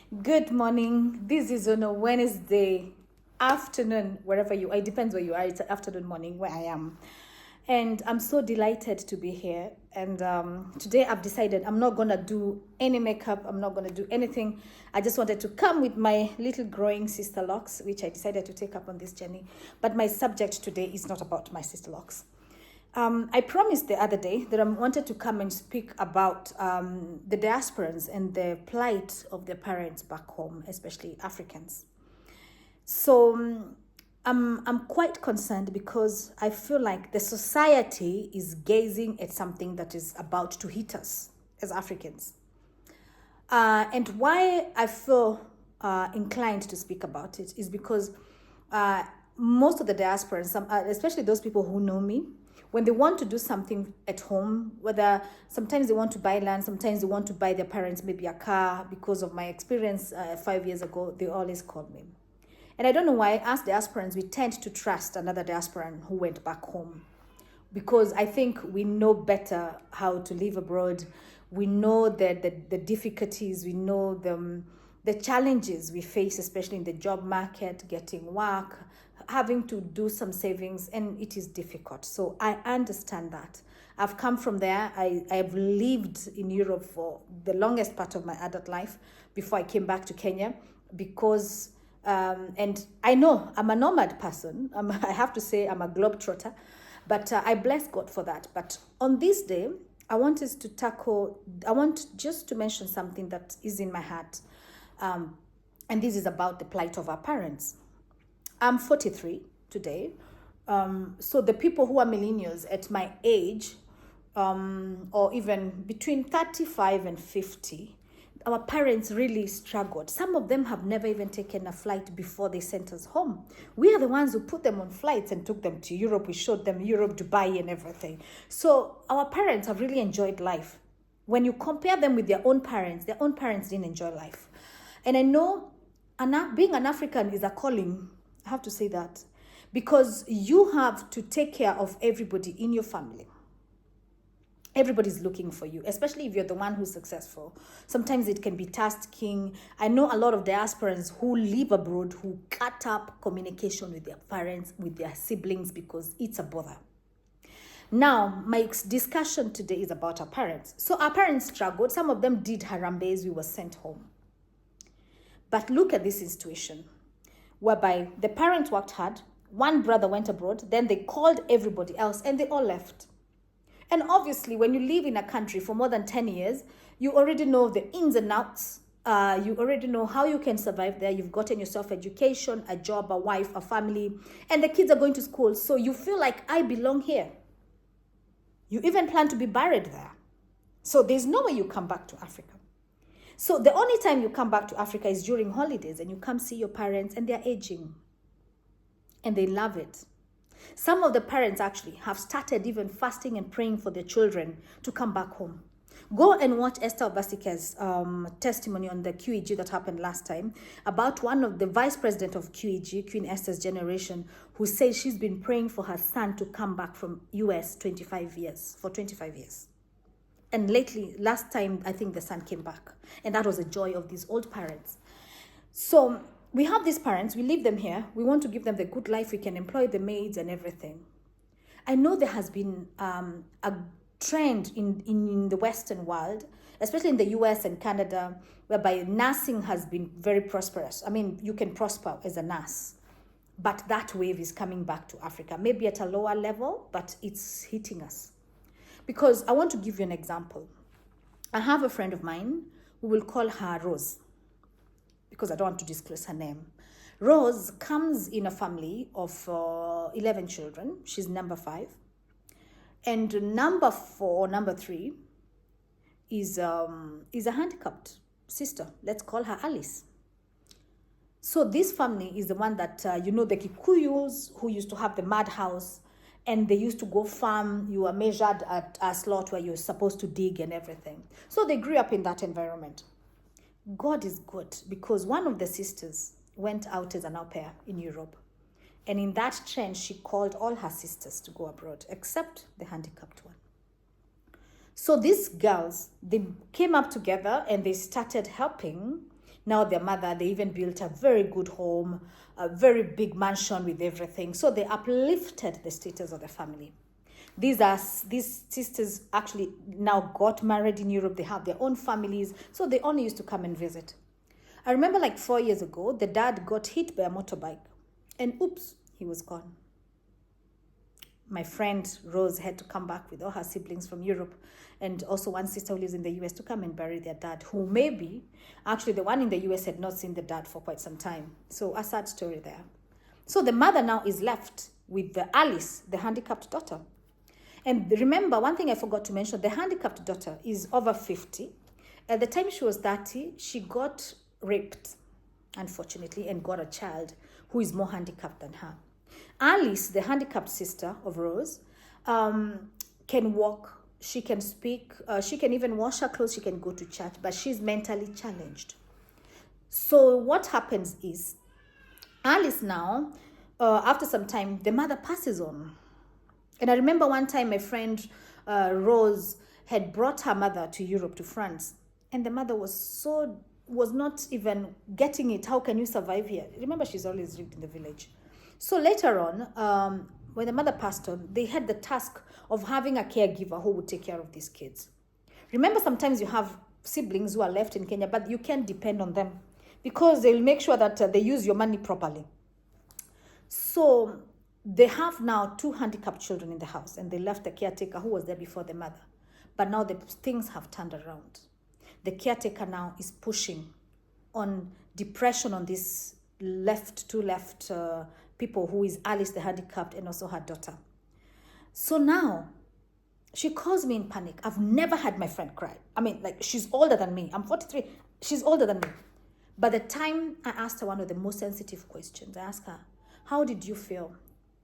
Good morning. This is on a Wednesday afternoon, wherever you are. It depends where you are. It's afternoon, morning, where I am. And I'm so delighted to be here. And today I've decided I'm not going to do any makeup. I'm not going to do anything. I just wanted to come with my little growing sister locks, which I decided to take up on this journey. But my subject today is not about my sister locks. I promised the other day that I wanted to come and speak about the diasporans and the plight of their parents back home, especially Africans. So I'm quite concerned because I feel like the society is gazing at something that is about to hit us as Africans. And why I feel inclined to speak about it is because most of the diasporans, especially those people who know me, when they want to do something at home, whether sometimes they want to buy land, sometimes they want to buy their parents maybe a car, because of my experience 5 years ago, they always called me. And I don't know why, as diasporans, we tend to trust another diasporan who went back home, because I think we know better how to live abroad. We know the difficulties, we know the challenges we face, especially in the job market, getting work, having to do some savings, and it is difficult. So I understand that. I've come from there. I've lived in Europe for the longest part of my adult life before I came back to Kenya, because and I know I'm a nomad person. I have to say I'm a globetrotter, but I bless God for that. But on this day, I want just to mention something that is in my heart. And this is about the plight of our parents. I'm 43 today. So the people who are millennials at my age, or even between 35 and 50, our parents really struggled. Some of them have never even taken a flight before they sent us home. We are the ones who put them on flights and took them to Europe. We showed them Europe, Dubai, and everything. So our parents have really enjoyed life. When you compare them with their own parents didn't enjoy life. And I know being an African is a calling. I have to say that, because you have to take care of everybody in your family. Everybody's looking for you, especially if you're the one who's successful. Sometimes it can be tasking. I know a lot of diasporans who live abroad who cut up communication with their parents, with their siblings, because it's a bother. Now, my discussion today is about our parents. So our parents struggled. Some of them did harambes. We were sent home. But look at this situation, whereby the parents worked hard, one brother went abroad, then they called everybody else, and they all left. And obviously, when you live in a country for more than 10 years, you already know the ins and outs. You already know how you can survive there. You've gotten yourself education, a job, a wife, a family, and the kids are going to school. So you feel like, I belong here. You even plan to be buried there. So there's no way you come back to Africa. So the only time you come back to Africa is during holidays, and you come see your parents, and they're aging. And they love it. Some of the parents actually have started even fasting and praying for their children to come back home. Go and watch Esther Basika's testimony on the QEG that happened last time, about one of the vice president of QEG, Queen Esther's generation, who says she's been praying for her son to come back from US for 25 years. And last time, I think the son came back. And that was the joy of these old parents. So we have these parents, we leave them here. We want to give them the good life. We can employ the maids and everything. I know there has been a trend in the Western world, especially in the US and Canada, whereby nursing has been very prosperous. I mean, you can prosper as a nurse. But that wave is coming back to Africa, maybe at a lower level, but it's hitting us. Because I want to give you an example. I have a friend of mine, we will call her Rose, because I don't want to disclose her name. Rose comes in a family of 11 children. She's number 5. And number 3 is a handicapped sister. Let's call her Alice. So this family is the one that, the Kikuyus who used to have the madhouse, and they used to go farm. You were measured at a slot where you're supposed to dig and everything. So they grew up in that environment. God is good, because one of the sisters went out as an au pair in Europe. And in that trend, she called all her sisters to go abroad, except the handicapped one. So these girls, they came up together and they started helping Now their mother, they even built a very good home, a very big mansion with everything. So they uplifted the status of the family. These sisters actually now got married in Europe. They have their own families. So they only used to come and visit. I remember like 4 years ago, the dad got hit by a motorbike and oops, he was gone. My friend Rose had to come back with all her siblings from Europe and also one sister who lives in the US to come and bury their dad, who maybe, actually the one in the US had not seen the dad for quite some time. So a sad story there. So the mother now is left with the Alice, the handicapped daughter. And remember, one thing I forgot to mention, the handicapped daughter is over 50. At the time she was 30, she got raped, unfortunately, and got a child who is more handicapped than her. Alice, the handicapped sister of Rose, can walk, she can speak, she can even wash her clothes, she can go to church, but she's mentally challenged. So what happens is, Alice now, after some time, the mother passes on. And I remember one time my friend Rose had brought her mother to Europe, to France, and the mother was not even getting it. How can you survive here? Remember, she's always lived in the village. So later on, when the mother passed on, they had the task of having a caregiver who would take care of these kids. Remember, sometimes you have siblings who are left in Kenya, but you can't depend on them because they'll make sure that they use your money properly. So they have now 2 handicapped children in the house, and they left the caretaker who was there before the mother. But now the things have turned around. The caretaker now is pushing on depression on these two left people, who is Alice the handicapped and also her daughter. So now she calls me in panic. I've never had my friend cry. I mean, like, she's older than me. I'm 43. She's older than me. By the time I asked her one of the most sensitive questions, I asked her, how did you feel?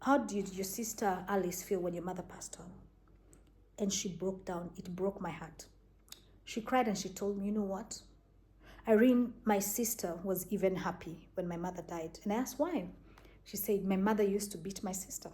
How did your sister Alice feel when your mother passed on? And she broke down. It broke my heart. She cried and she told me, you know what? Irene, my sister was even happy when my mother died. And I asked why. She said, my mother used to beat my sister.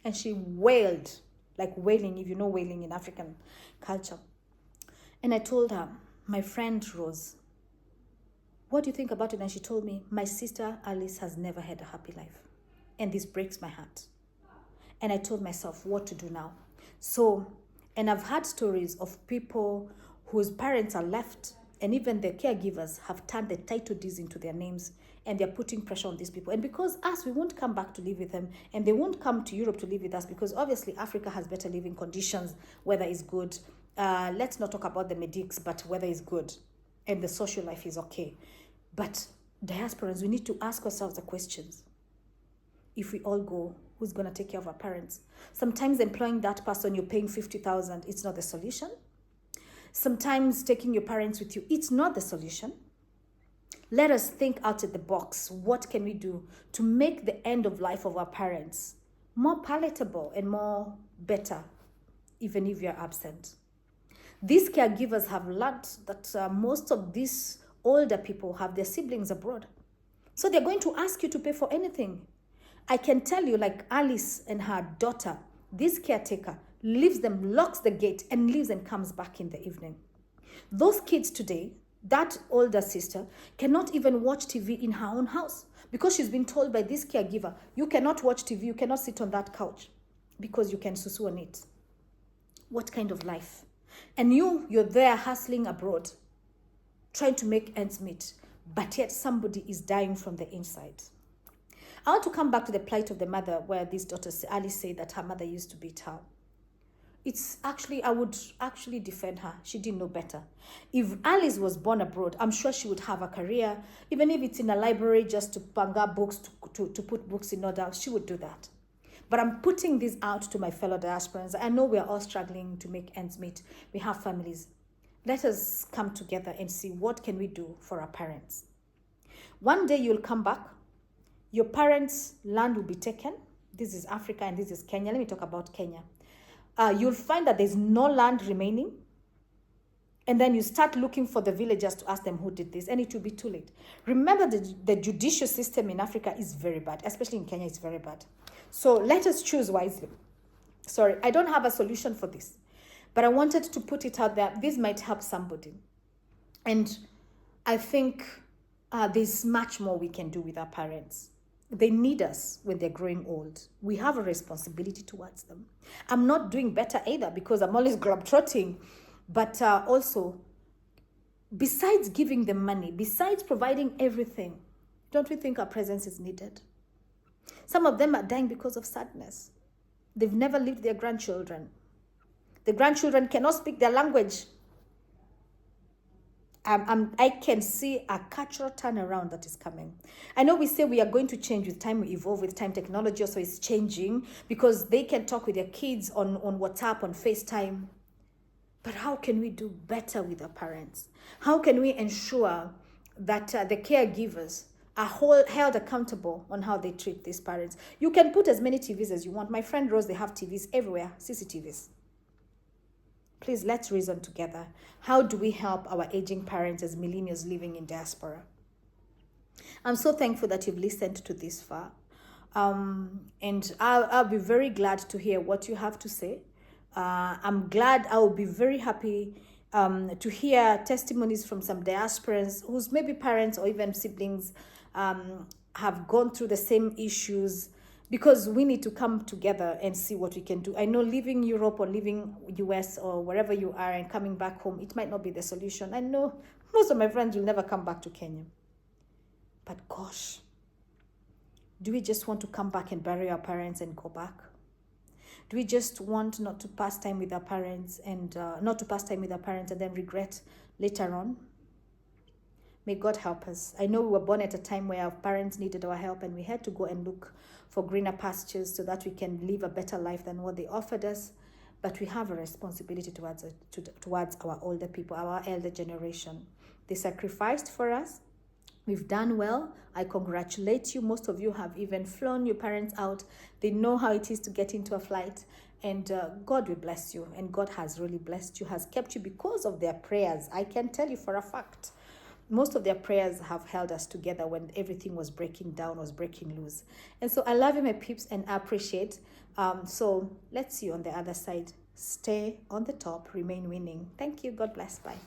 And she wailed, like wailing, if you know wailing in African culture. And I told her, my friend Rose, what do you think about it? And she told me, my sister Alice has never had a happy life. And this breaks my heart. And I told myself what to do now. So, and I've had stories of people whose parents are left, and even the caregivers have turned the title deeds into their names, and they're putting pressure on these people. And because us, we won't come back to live with them, and they won't come to Europe to live with us, because obviously Africa has better living conditions, weather is good. Let's not talk about the medics, but weather is good, and the social life is okay. But diasporans, we need to ask ourselves the questions. If we all go, who's going to take care of our parents? Sometimes employing that person, you're paying 50,000, it's not the solution. Sometimes taking your parents with you, it's not the solution. Let us think out of the box. What can we do to make the end of life of our parents more palatable and more better, even if you're absent? These caregivers have learned that most of these older people have their siblings abroad. So they're going to ask you to pay for anything. I can tell you, like Alice and her daughter, this caretaker leaves them, locks the gate, and leaves and comes back in the evening. Those kids today, that older sister, cannot even watch TV in her own house because she's been told by this caregiver, you cannot watch TV, you cannot sit on that couch because you can susu on it. What kind of life? And you're there hustling abroad, trying to make ends meet, but yet somebody is dying from the inside. I want to come back to the plight of the mother, where this daughter, Alice, said that her mother used to beat her. It's actually, I would actually defend her. She didn't know better. If Alice was born abroad, I'm sure she would have a career, even if it's in a library just to panga books, to put books in order, she would do that. But I'm putting this out to my fellow diasporans. I know we are all struggling to make ends meet. We have families. Let us come together and see what can we do for our parents. One day you'll come back. Your parents' land will be taken. This is Africa and this is Kenya. Let me talk about Kenya. You'll find that there's no land remaining. And then you start looking for the villagers to ask them who did this, and it will be too late. Remember, the judicial system in Africa is very bad, especially in Kenya, it's very bad. So let us choose wisely. Sorry, I don't have a solution for this, but I wanted to put it out there. This might help somebody. And I think there's much more we can do with our parents. They need us when they're growing old. We have a responsibility towards them. I'm not doing better either because I'm always globetrotting, but also, besides giving them money, besides providing everything, don't we think our presence is needed? Some of them are dying because of sadness. They've never lived their grandchildren. The grandchildren cannot speak their language. I can see a cultural turnaround that is coming. I know we say we are going to change with time, we evolve with time, technology also is changing because they can talk with their kids on WhatsApp, on FaceTime. But how can we do better with our parents? How can we ensure that the caregivers are held accountable on how they treat these parents? You can put as many TVs as you want. My friend Rose, they have TVs everywhere, CCTVs. Please, let's reason together. How do we help our aging parents as millennials living in diaspora? I'm so thankful that you've listened to this far. And I'll be very glad to hear what you have to say. I'm glad, I will be very happy to hear testimonies from some diasporans whose maybe parents or even siblings have gone through the same issues, because we need to come together and see what we can do. I know leaving Europe or leaving US or wherever you are and coming back home, it might not be the solution. I know most of my friends will never come back to Kenya. But gosh, do we just want to come back and bury our parents and go back? Do we just want not to pass time with our parents and then regret later on? May God help us. I know we were born at a time where our parents needed our help and we had to go and look for greener pastures so that we can live a better life than what they offered us. But we have a responsibility towards our older people, our elder generation. They sacrificed for us. We've done well. I congratulate you. Most of you have even flown your parents out. They know how it is to get into a flight. And God will bless you. And God has really blessed you, has kept you because of their prayers. I can tell you for a fact. Most of their prayers have held us together when everything was breaking down, was breaking loose. And so I love you, my peeps, and I appreciate. So let's see you on the other side. Stay on the top, remain winning. Thank you. God bless. Bye.